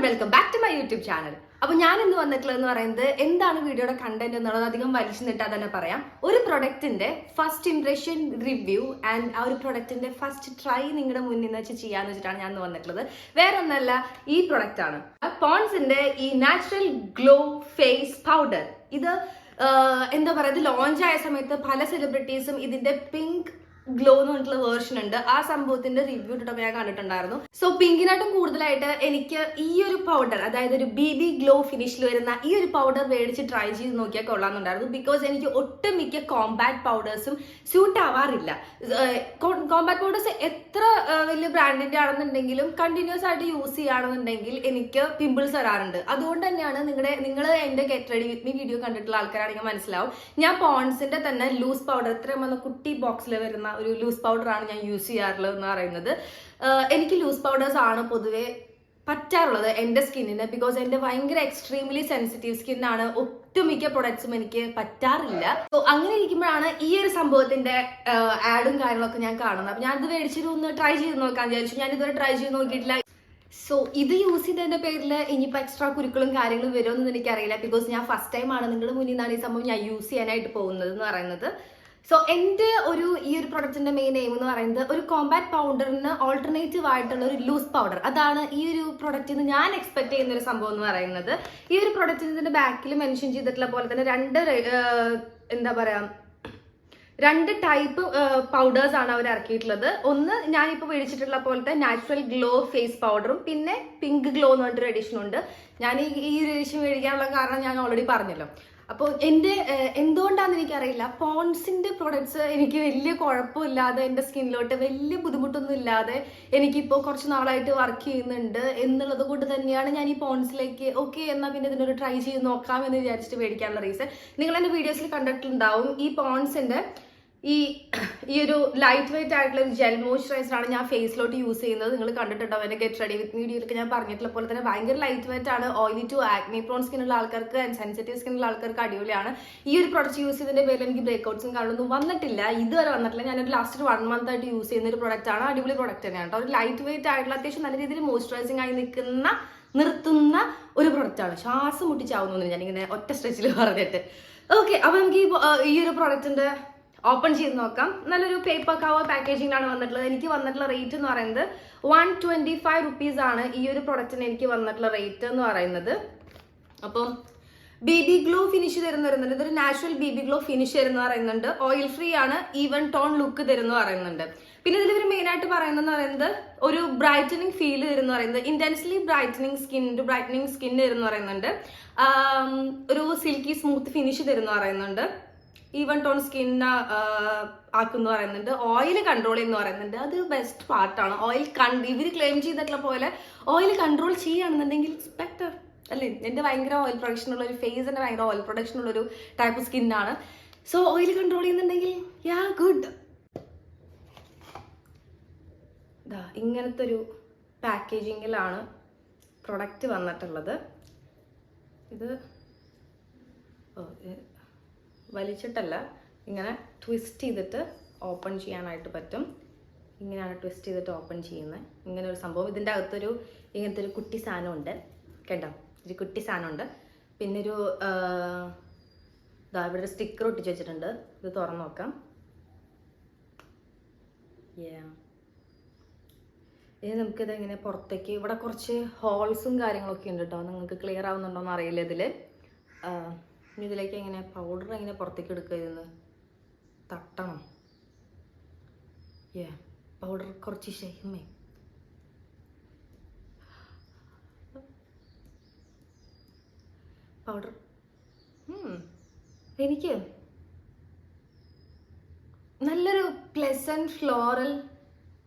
And welcome back to my YouTube channel. അപ്പോൾ ഞാൻ ഇന്ന് വന്നിട്ടുള്ളതെന്ന് പറയുന്നത് എന്താണ് വീഡിയോയുടെ കണ്ടന്റ് എന്നുള്ളത് അധികം വലിച്ചു നിട്ടാൽ തന്നെ പറയാം. ഒരു പ്രൊഡക്റ്റിന്റെ ഫസ്റ്റ് ഇംപ്രഷൻ റിവ്യൂ ആൻഡ് ആ ഒരു പ്രൊഡക്റ്റിന്റെ ഫസ്റ്റ് ട്രൈ നിങ്ങളുടെ മുന്നിൽ നിന്ന് വെച്ച് ചെയ്യാന്ന് വെച്ചിട്ടാണ് ഞാൻ ഇന്ന് വന്നിട്ടുള്ളത്. വേറെ ഒന്നല്ല, ഈ പ്രൊഡക്റ്റ് ആണ് പോൺസിന്റെ ഈ നാച്ചുറൽ ഗ്ലോ ഫേസ് പൗഡർ. ഇത് എന്താ പറയുക, ഇത് ലോഞ്ച് ആയ സമയത്ത് പല സെലിബ്രിറ്റീസും ഇതിന്റെ പിങ്ക് ഗ്ലോ എന്ന് പറഞ്ഞിട്ടുള്ള വേർഷൻ ഉണ്ട്. ആ സംഭവത്തിന്റെ റിവ്യൂ ഇട്ടപ്പോൾ ഞാൻ കണ്ടിട്ടുണ്ടായിരുന്നു. സോ പിങ്കിനായിട്ടും കൂടുതലായിട്ട് എനിക്ക് ഈ ഒരു പൗഡർ, അതായത് ഒരു BB ഗ്ലോ ഫിനിഷിൽ വരുന്ന ഈ ഒരു പൗഡർ മേടിച്ച് ട്രൈ ചെയ്ത് നോക്കിയാൽ കൊള്ളാമെന്നുണ്ടായിരുന്നു. ബിക്കോസ് എനിക്ക് ഒട്ടുമിക്ക കോമ്പാക്ട് പൗഡേഴ്സും സ്യൂട്ട് ആവാറില്ല. കോമ്പാക്ട് പൗഡേഴ്സ് എത്ര വലിയ ബ്രാൻഡിന്റെ ആണെന്നുണ്ടെങ്കിലും കണ്ടിന്യൂസ് ആയിട്ട് യൂസ് ചെയ്യുകയാണെന്നുണ്ടെങ്കിൽ എനിക്ക് പിമ്പിൾസ് വരാറുണ്ട്. അതുകൊണ്ട് തന്നെയാണ് നിങ്ങൾ എന്റെ get ready with me video കണ്ടിട്ടുള്ള ആൾക്കാരാണെങ്കിൽ മനസ്സിലാവും, ഞാൻ പോൺസിന്റെ തന്നെ ലൂസ് പൗഡർ, ഇത്രയും വന്ന കുട്ടി ബോക്സിൽ വരുന്ന ഒരു ലൂസ് പൗഡർ ആണ് ഞാൻ യൂസ് ചെയ്യാറുള്ളത് എന്ന് പറയുന്നത്. എനിക്ക് ലൂസ് പൗഡേഴ്സ് ആണ് പൊതുവെ പറ്റാറുള്ളത് എൻ്റെ സ്കിന്നിന്. ബിക്കോസ് എൻ്റെ ഭയങ്കര എക്സ്ട്രീംലി സെൻസിറ്റീവ് സ്കിന്നാണ്. ഒട്ടുമിക്ക പ്രൊഡക്ട്സും എനിക്ക് പറ്റാറില്ല. സോ അങ്ങനെ ഇരിക്കുമ്പോഴാണ് ഈ ഒരു സംഭവത്തിന്റെ ആഡും കാര്യങ്ങളൊക്കെ ഞാൻ കാണുന്നത്. അപ്പൊ ഞാൻ ഇത് മേടിച്ചിട്ട് ഒന്ന് ട്രൈ ചെയ്ത് നോക്കാൻ വിചാരിച്ചു. ഞാൻ ഇതുവരെ ട്രൈ ചെയ്ത് നോക്കിയിട്ടില്ല. സോ ഇത് യൂസ് ചെയ്തതിന്റെ പേരിൽ ഇനിയിപ്പോൾ എക്സ്ട്രാ കുരുക്കളും കാര്യങ്ങളും വരുമെന്നൊന്നും എനിക്കറിയില്ല. ബിക്കോസ് ഞാൻ ഫസ്റ്റ് ടൈം ആണ് നിങ്ങളുടെ മുന്നിൽ നിന്നാണ് ഈ സംഭവം ഞാൻ യൂസ് ചെയ്യാനായിട്ട് പോകുന്നത് എന്ന് പറയുന്നത്. സോ എൻ്റെ ഈ ഒരു പ്രൊഡക്റ്റിന്റെ മെയിൻ എയിം എന്ന് പറയുന്നത് ഒരു കോമ്പാക്ട് പൗഡറിന് ഓൾട്ടർനേറ്റീവ് ആയിട്ടുള്ള ഒരു ലൂസ് പൗഡർ. അതാണ് ഈ ഒരു പ്രൊഡക്റ്റിൽ നിന്ന് ഞാൻ എക്സ്പെക്ട് ചെയ്യുന്ന ഒരു സംഭവം എന്ന് പറയുന്നത്. ഈ ഒരു പ്രൊഡക്റ്റിന്റെ ബാക്കിൽ മെൻഷൻ ചെയ്തിട്ടുള്ള പോലെ തന്നെ രണ്ട് ടൈപ്പ് പൗഡേഴ്സ് ആണ് അവർ ഇറക്കിയിട്ടുള്ളത്. ഒന്ന് ഞാനിപ്പോൾ മേടിച്ചിട്ടുള്ള പോലത്തെ നാച്ചുറൽ ഗ്ലോ ഫേസ് പൗഡറും പിന്നെ പിങ്ക് ഗ്ലോ എന്ന് പറഞ്ഞിട്ടൊരു എഡിഷൻ ഉണ്ട്. ഞാൻ ഈ ഒരു എഡിഷൻ മേടിക്കാനുള്ള കാരണം ഞാൻ ഓൾറെഡി പറഞ്ഞല്ലോ. അപ്പോൾ എന്തുകൊണ്ടാണെന്ന് എനിക്കറിയില്ല, പോൺസിന്റെ പ്രൊഡക്ട്സ് എനിക്ക് വലിയ കുഴപ്പമില്ലാതെ എൻ്റെ സ്കിന്നിലോട്ട് വലിയ ബുദ്ധിമുട്ടൊന്നും ഇല്ലാതെ എനിക്കിപ്പോൾ കുറച്ച് നാളായിട്ട് വർക്ക് ചെയ്യുന്നുണ്ട് എന്നുള്ളത് കൊണ്ട് തന്നെയാണ് ഞാൻ ഈ പോൺസിലേക്ക് ഓക്കെ എന്നാൽ പിന്നെ ഇതിനൊരു ട്രൈ ചെയ്ത് നോക്കാം എന്ന് വിചാരിച്ചിട്ട് മേടിക്കാനുള്ള റീസൺ. നിങ്ങൾ എൻ്റെ വീഡിയോസിൽ കണ്ടിട്ടുണ്ടാവും, ഈ പോൺസിന്റെ ഈ ഒരു ലൈറ്റ് വെയിറ്റ് ആയിട്ടുള്ള ഒരു ജെൽ മോയ്സ്ചറൈസർ ആണ് ഞാൻ ഫേസിലോട്ട് യൂസ് ചെയ്യുന്നത്. നിങ്ങൾ കണ്ടിട്ടുണ്ടാവും എൻ്റെ ഗെറ്റ് റെഡി വിത്ത് വീഡിയോയിലൊക്കെ ഞാൻ പറഞ്ഞിട്ടുള്ള പോലെ തന്നെ ഭയങ്കര ലൈറ്റ് വെയിറ്റ് ആണ്. ഓയിലി ടു ആക്നെ പ്രോൺ സ്കിന്നുള്ള ആൾക്കാർക്ക് ആൻഡ് സെൻസിറ്റീവ് സ്കിന്നുള്ള ആൾക്കാർക്ക് അടിപൊളിയാണ്. ഈ ഒരു പ്രൊഡക്റ്റ് യൂസ് ചെയ്തതിന്റെ പേരിൽ എനിക്ക് ബ്രേക്ക്ഔട്ട്സും കാര്യങ്ങളൊന്നും വന്നിട്ടില്ല, ഇതുവരെ വന്നിട്ടില്ല. ഞാനൊരു ലാസ്റ്റ് 1 month ആയിട്ട് യൂസ് ചെയ്യുന്ന ഒരു പ്രൊഡക്റ്റ് ആണ്. അടിപൊളി പ്രൊഡക്റ്റ് തന്നെയാണ് കേട്ടോ. ഒരു ലൈറ്റ് വെയിറ്റ് ആയിട്ടുള്ള അത്യാവശ്യം നല്ല രീതിയിൽ മോയ്സ്ചറൈസിങ് ആയി നിർത്തുന്ന ഒരു പ്രൊഡക്റ്റാണ്. ശ്വാസം മുട്ടിച്ചാവുന്നു ഞാനിങ്ങനെ ഒറ്റ സ്ട്രെച്ചിൽ പറഞ്ഞിട്ട്. ഓക്കെ, അപ്പൊ നമുക്ക് ഈ ഒരു പ്രൊഡക്റ്റിന്റെ ഓപ്പൺ ചെയ്ത് നോക്കാം. നല്ലൊരു പേപ്പർ കവർ പാക്കേജിങ്ങിലാണ് വന്നിട്ടുള്ളത്. എനിക്ക് വന്നിട്ടുള്ള റേറ്റ് എന്ന് പറയുന്നത് 125 rupees ആണ് ഈ ഒരു പ്രൊഡക്റ്റിന് എനിക്ക് വന്നിട്ടുള്ള റേറ്റ് എന്ന് പറയുന്നത്. അപ്പം BB ഗ്ലോ ഫിനിഷ് തരുന്നുണ്ട്. ഇതൊരു നാച്ചുറൽ BB ഗ്ലോ ഫിനിഷ് തരുന്ന പറയുന്നുണ്ട്. ഓയിൽ ഫ്രീ ആണ്, ഈവൻ ടോൺ ലുക്ക് തരുന്ന പറയുന്നുണ്ട്. പിന്നെ ഇതിൽ ഒരു മെയിൻ ആയിട്ട് പറയുന്നത് ഒരു ബ്രൈറ്റനിങ് ഫീൽ തരുന്ന പറയുന്നത്, ഇന്റൻസ്ലി ബ്രൈറ്റനിങ് സ്കിൻ തരുന്ന പറയുന്നുണ്ട്. ഒരു സിൽക്കി സ്മൂത്ത് ഫിനിഷ് തരുന്ന പറയുന്നുണ്ട്. ഈവൻ ടോൺ സ്കിൻ ആക്കുന്ന പറയുന്നുണ്ട്. ഓയിൽ കൺട്രോൾ ചെയ്യുന്ന പറയുന്നുണ്ട്. അത് ബെസ്റ്റ് പാർട്ടാണ്. ഇവർ ക്ലെയിം ചെയ്തിട്ടുള്ള പോലെ ഓയിൽ കൺട്രോൾ ചെയ്യുകയാണെന്നുണ്ടെങ്കിൽ ബെറ്റർ അല്ലേ. എൻ്റെ ഭയങ്കര ഓയിൽ പ്രൊഡക്ഷൻ ഉള്ള ഒരു ഫേസിന്റെ ഭയങ്കര ഓയിൽ പ്രൊഡക്ഷൻ ഉള്ള ഒരു ടൈപ്പ് സ്കിന്നാണ്. സോ ഓയിൽ കൺട്രോൾ ചെയ്യുന്നുണ്ടെങ്കിൽ ഗുഡ്. ഇങ്ങനത്തെ ഒരു പാക്കേജിങ്ങിലാണ് പ്രൊഡക്റ്റ് വന്നിട്ടുള്ളത്. ഇത് വലിച്ചിട്ടല്ല, ഇങ്ങനെ ട്വിസ്റ്റ് ചെയ്തിട്ട് ഓപ്പൺ ചെയ്യാനായിട്ട് പറ്റും. ഇങ്ങനെയാണ് ട്വിസ്റ്റ് ചെയ്തിട്ട് ഓപ്പൺ ചെയ്യുന്നത്. ഇങ്ങനെ ഒരു സംഭവം. ഇതിൻ്റെ അകത്തൊരു ഇങ്ങനത്തെ ഒരു കുട്ടി സാധനമുണ്ട്, കേട്ടോ. ഒരു കുട്ടി സാധനമുണ്ട്. പിന്നെ ഇവിടെ ഒരു സ്റ്റിക്കർ ഒട്ടിച്ച് വെച്ചിട്ടുണ്ട്. ഇത് തുറന്ന് നോക്കാം. ഇനി നമുക്കിത് ഇങ്ങനെ പുറത്തേക്ക്, ഇവിടെ കുറച്ച് ഹോൾസും കാര്യങ്ങളൊക്കെ ഉണ്ട് കേട്ടോ. നിങ്ങൾക്ക് ക്ലിയർ ആവുന്നുണ്ടോയെന്ന് അറിയില്ല ഇതിൽ. ഇനി ഇതിലേക്ക് എങ്ങനെ പൗഡർ എങ്ങനെ പുറത്തേക്ക് എടുക്കുക, ഇതിന്ന് തട്ടണം. പൗഡർ കുറച്ച് ഷെയ്മേ. പൗഡർ എനിക്ക് നല്ലൊരു പ്ലെസന്റ് ഫ്ലോറൽ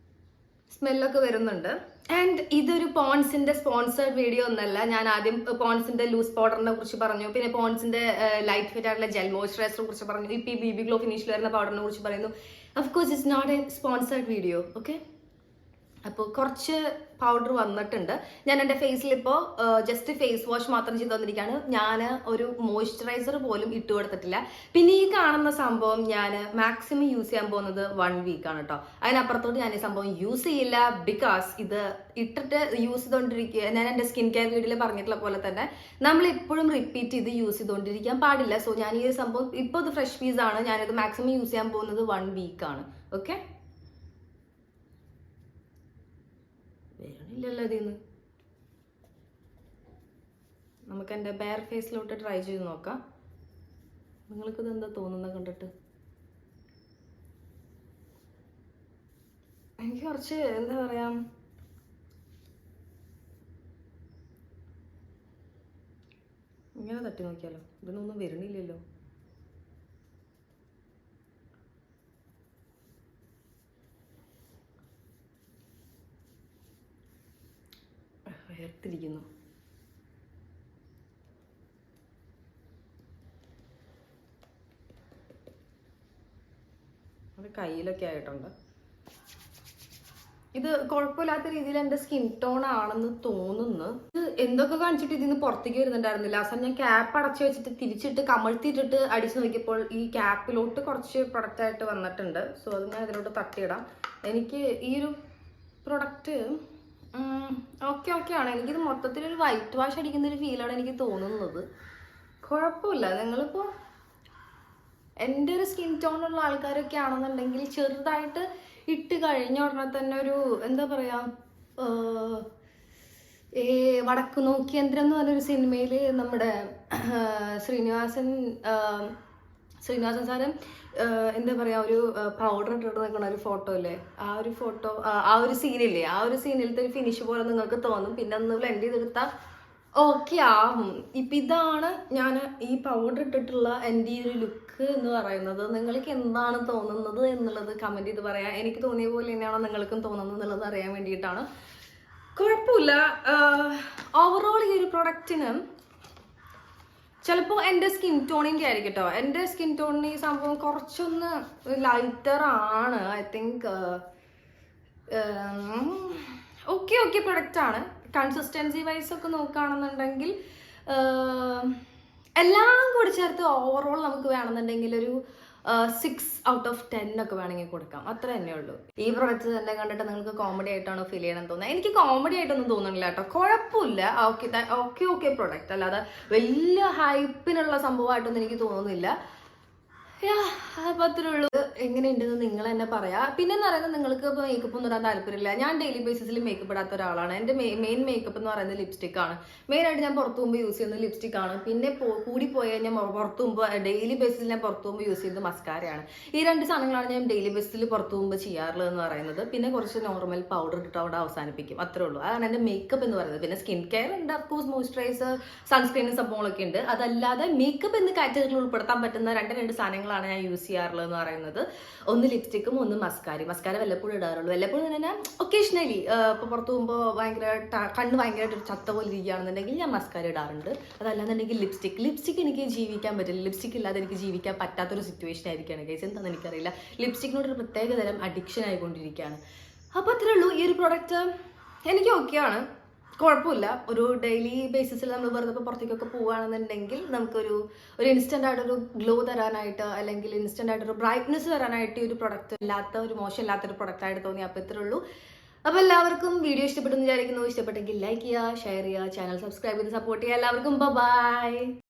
സ്മെല്ലൊക്കെ വരുന്നുണ്ട്. ആൻഡ് ഇതൊരു പോൺസിന്റെ സ്പോൺസേർഡ് വീഡിയോ ഒന്നല്ല. ഞാൻ ആദ്യം പോൺസിന്റെ ലൂസ് പൗഡറിനെ കുറിച്ച് പറഞ്ഞു, പിന്നെ പോൺസിന്റെ ലൈറ്റ് വെയിറ്റ് ആയിട്ടുള്ള ജെൽ മോയ്സ്ചറൈസറെ കുറിച്ച് പറഞ്ഞു, ഇപ്പൊ BB ഗ്ലോ ഫിനിഷിൽ വരുന്ന പൗഡറിനെ കുറിച്ച് പറയുന്നു. Of course it's not a sponsored video. Okay, അപ്പോൾ കുറച്ച് പൗഡർ വന്നിട്ടുണ്ട്. ഞാൻ എൻ്റെ ഫേസിൽ ഇപ്പോൾ ജസ്റ്റ് ഫേസ് വാഷ് മാത്രം ചെയ്ത് തന്നിരിക്കുകയാണ്. ഞാൻ ഒരു മോയ്സ്ചറൈസർ പോലും ഇട്ട് കൊടുത്തിട്ടില്ല. പിന്നെ ഈ കാണുന്ന സംഭവം ഞാൻ മാക്സിമം യൂസ് ചെയ്യാൻ പോകുന്നത് 1 വീക്കാണ് കേട്ടോ. അതിനപ്പുറത്തോട്ട് ഞാൻ ഈ സംഭവം യൂസ് ചെയ്യില്ല. ബിക്കോസ് ഇത് ഇട്ടിട്ട് യൂസ് ചെയ്തുകൊണ്ടിരിക്കുക, ഞാൻ എൻ്റെ സ്കിൻ കെയർ വീഡിയോയിൽ പറഞ്ഞിട്ടുള്ള പോലെ തന്നെ നമ്മൾ എപ്പോഴും റിപ്പീറ്റ് ചെയ്ത് യൂസ് ചെയ്തുകൊണ്ടിരിക്കാൻ പാടില്ല. സോ ഞാൻ ഈ ഒരു സംഭവം ഇപ്പോൾ ഇത് ഫ്രഷ് പീസാണ്, ഞാനിത് മാക്സിമം യൂസ് ചെയ്യാൻ പോകുന്നത് 1 വീക്കാണ്. ഓക്കെ, വരണില്ലല്ലോ ഇതിന്ന്. നമുക്ക് എൻ്റെ ബെയർ ഫേസിലോട്ട് ട്രൈ ചെയ്ത് നോക്കാം. നിങ്ങൾക്കിത് എന്താ തോന്നുന്നത് കണ്ടിട്ട്? എനിക്ക് കുറച്ച് എന്താ പറയാ, ഇങ്ങനെ തട്ടി നോക്കിയാലോ? ഇതിനൊന്നും വരണില്ലല്ലോ. വേർത്തിരിക്കുന്നു. അത് കയ്യിലൊക്കെ ആയിട്ടുണ്ട്. ഇത് കുഴപ്പമില്ലാത്ത രീതിയിൽ എൻ്റെ സ്കിൻ ടോൺ ആണെന്ന് തോന്നുന്നു. ഇത് എന്തൊക്കെ കാണിച്ചിട്ട് ഇതിന്ന് പുറത്തേക്ക് വരുന്നുണ്ടായിരുന്നില്ല. അവസാനം ഞാൻ ക്യാപ്പ് അടച്ചു വെച്ചിട്ട് തിരിച്ചിട്ട് കമഴ്ത്തിയിട്ടിട്ട് അടിച്ചു നോക്കിയപ്പോൾ ഈ ക്യാപ്പിലോട്ട് കുറച്ച് പ്രൊഡക്റ്റ് ആയിട്ട് വന്നിട്ടുണ്ട്. സോ അത് ഞാൻ ഇതിലോട്ട് തട്ടിയിടാം. എനിക്ക് ഈ ഒരു പ്രൊഡക്റ്റ് ഓക്കെ ആണ്. എനിക്കിത് മൊത്തത്തിലൊരു വൈറ്റ് വാഷ് അടിക്കുന്ന ഒരു ഫീലാണ് എനിക്ക് തോന്നുന്നത്. കുഴപ്പമില്ല. നിങ്ങളിപ്പോൾ എൻ്റെ ഒരു സ്കിൻ ടോണുള്ള ആൾക്കാരൊക്കെ ആണെന്നുണ്ടെങ്കിൽ ചെറുതായിട്ട് ഇട്ട് കഴിഞ്ഞ ഉടനെ തന്നെ ഒരു എന്താ പറയുക, വടക്ക് നോക്കിയന്ത്രം എന്ന് പറഞ്ഞൊരു സിനിമയിൽ നമ്മുടെ ശ്രീനിവാസൻ സാറ് എന്താ പറയുക, ഒരു പൗഡർ ഇട്ടിട്ട് നിൽക്കുന്ന ഒരു ഫോട്ടോ അല്ലേ, ആ ഒരു ഫോട്ടോ, ആ ഒരു സീനില്ലേ, ആ ഒരു സീനിലത്തെ ഒരു ഫിനിഷ് പോലെ നിങ്ങൾക്ക് തോന്നും. പിന്നെ ഒന്ന് ബ്ലെൻഡ് ചെയ്തെടുത്താൽ ഓക്കെ ആവും. ഇപ്പം ഇതാണ് ഞാൻ ഈ പൗഡർ ഇട്ടിട്ടുള്ള എൻ്റെ ഈ ഒരു ലുക്ക് എന്ന് പറയുന്നത്. നിങ്ങൾക്ക് എന്താണ് തോന്നുന്നത് എന്നുള്ളത് കമൻറ്റ് ചെയ്ത് പറയാം. എനിക്ക് തോന്നിയ പോലെ തന്നെയാണോ നിങ്ങൾക്കും തോന്നുന്നത് എന്നുള്ളത് അറിയാൻ വേണ്ടിയിട്ടാണ്. കുഴപ്പമില്ല. ഓവറോൾ ഈ ഒരു പ്രൊഡക്റ്റിന് ചിലപ്പോൾ എൻ്റെ സ്കിൻ ടോണിൻ്റെ ആയിരിക്കും കേട്ടോ. എൻ്റെ സ്കിൻ ടോണിന് ഈ സംഭവം കുറച്ചൊന്ന് ലൈറ്റർ ആണ്. ഐ തിങ്ക് ഓക്കെ പ്രൊഡക്റ്റ് ആണ്. കൺസിസ്റ്റൻസി വൈസ് ഒക്കെ നോക്കുകയാണെന്നുണ്ടെങ്കിൽ എല്ലാം കൂടി ചേർത്ത് ഓവറോൾ നമുക്ക് വേണമെന്നുണ്ടെങ്കിൽ ഒരു 6 ഔട്ട് ഓഫ് 10 ഒക്കെ വേണമെങ്കിൽ കൊടുക്കാം. അത്ര തന്നെ ഉള്ളൂ. ഈ പ്രൊഡക്റ്റ് തന്നെ കണ്ടിട്ട് നിങ്ങൾക്ക് കോമഡി ആയിട്ടാണോ ഫീൽ ചെയ്യണമെന്ന് തോന്നുന്നത്? എനിക്ക് കോമഡി ആയിട്ടൊന്നും തോന്നുന്നില്ല കേട്ടോ. കുഴപ്പമില്ല. ഓക്കെ പ്രൊഡക്റ്റ്, അല്ലാതെ വലിയ ഹൈപ്പിനുള്ള സംഭവമായിട്ടൊന്നും എനിക്ക് തോന്നുന്നില്ല. അപ്പം അത്രേ ഉള്ളൂ. എങ്ങനെയുണ്ടെന്ന് നിങ്ങൾ തന്നെ പറയാം. പിന്നെ എന്ന് പറയുന്നത്, നിങ്ങൾക്ക് ഇപ്പോൾ മേക്കപ്പ് ഒന്നും ഇടാൻ താല്പര്യമില്ല. ഞാൻ ഡെയിലി ബേസിസിൽ മേക്കപ്പ് ഇടാത്ത ഒരാളാണ്. എൻ്റെ മെയിൻ മേക്കപ്പ് എന്ന് പറയുന്നത് ലിപ്സ്റ്റിക് ആണ്. മെയിനായിട്ട് ഞാൻ പുറത്തു പോകുമ്പോൾ യൂസ് ചെയ്യുന്നത് ലിപ്സ്റ്റിക് ആണ്. പിന്നെ കൂടി പോയി കഴിഞ്ഞാൽ പുറത്തു പോകുമ്പോൾ ഡെയിലി ബേസിസിൽ ഞാൻ പുറത്തു പോകുമ്പോൾ യൂസ് ചെയ്യുന്നത് മസ്കാരയാണ്. ഈ 2 സാധനങ്ങളാണ് ഞാൻ ഡെയിലി ബേസിസിൽ പുറത്തു പോകുമ്പോൾ ചെയ്യാറുള്ളത് എന്ന് പറയുന്നത്. പിന്നെ കുറച്ച് നോർമൽ പൗഡർ ഇട്ടിട്ട് അവിടെ അവസാനിപ്പിക്കും. അത്രേ ഉള്ളൂ. അതാണ് എൻ്റെ മേക്കപ്പ് എന്ന് പറയുന്നത്. പിന്നെ സ്കിൻ കെയർ ഉണ്ട്, അഫ്കോഴ്സ് മോയ്സ്ചറൈസർ, സൺസ്ക്രീൻ സംഭവങ്ങളൊക്കെ ഉണ്ട്. അതല്ലാതെ മേക്കപ്പ് എന്ന് കാറ്റഗറിയിൽ ഉൾപ്പെടുത്താൻ പറ്റുന്ന രണ്ട് സാധനങ്ങളാണ് ഞാൻ യൂസ് ചെയ്യാറുള്ളത് എന്ന് പറയുന്നത്. ഒന്ന് ലിപ്സ്റ്റിക്കും ഒന്ന് മസ്കാര വല്ലപ്പോഴും ഇടാറുള്ളൂ. വല്ലപ്പോഴും തന്നെ ഒക്കേഷണലി ഇപ്പോൾ പുറത്തു പോകുമ്പോൾ കണ്ണ് ഭയങ്കരമായിട്ട് ചത്ത പോലെ ഇരിക്കുകയാണെന്നുണ്ടെങ്കിൽ ഞാൻ മസ്കാര ഇടാറുണ്ട്. അതല്ലാന്നുണ്ടെങ്കിൽ ലിപ്സ്റ്റിക് എനിക്ക് ജീവിക്കാൻ പറ്റില്ല. ലിപ്സ്റ്റിക് ഇല്ലാതെ എനിക്ക് ജീവിക്കാൻ പറ്റാത്തൊരു സിറ്റുവേഷൻ ആയിരിക്കുകയാണ് ഗൈസ്. എന്താണെന്ന് എനിക്കറിയില്ല. ലിപ്സ്റ്റിക്കിനോടൊരു പ്രത്യേക തരം അഡിക്ഷൻ ആയിക്കൊണ്ടിരിക്കുകയാണ്. അപ്പോൾ അത്രേ ഉള്ളൂ. ഈ ഒരു പ്രൊഡക്റ്റ് എനിക്ക് ഓക്കെയാണ്, കുഴപ്പമില്ല. ഒരു ഡെയിലി ബേസിസിൽ നമ്മൾ വെറുതെ പുറത്തേക്കൊക്കെ പോവുകയാണെന്നുണ്ടെങ്കിൽ നമുക്കൊരു ഇൻസ്റ്റൻ്റ് ആയിട്ടൊരു ഗ്ലോ തരാനായിട്ട്, അല്ലെങ്കിൽ ഇൻസ്റ്റൻ്റ് ആയിട്ടൊരു ബ്രൈറ്റ്നെസ് തരാനായിട്ട് ഈ ഒരു പ്രൊഡക്റ്റ് മോശമില്ലാത്തൊരു പ്രൊഡക്റ്റായിട്ട് തോന്നി. അപ്പോൾ ഇത്രേ ഉള്ളൂ. അപ്പോൾ എല്ലാവർക്കും വീഡിയോ ഇഷ്ടപ്പെട്ടെന്ന് വിചാരിക്കുന്നു. ഇഷ്ടപ്പെട്ടെങ്കിൽ ലൈക്ക് ചെയ്യുക, ഷെയർ ചെയ്യുക, ചാനൽ സബ്സ്ക്രൈബ് ചെയ്ത് സപ്പോർട്ട് ചെയ്യുക. എല്ലാവർക്കും ബൈ.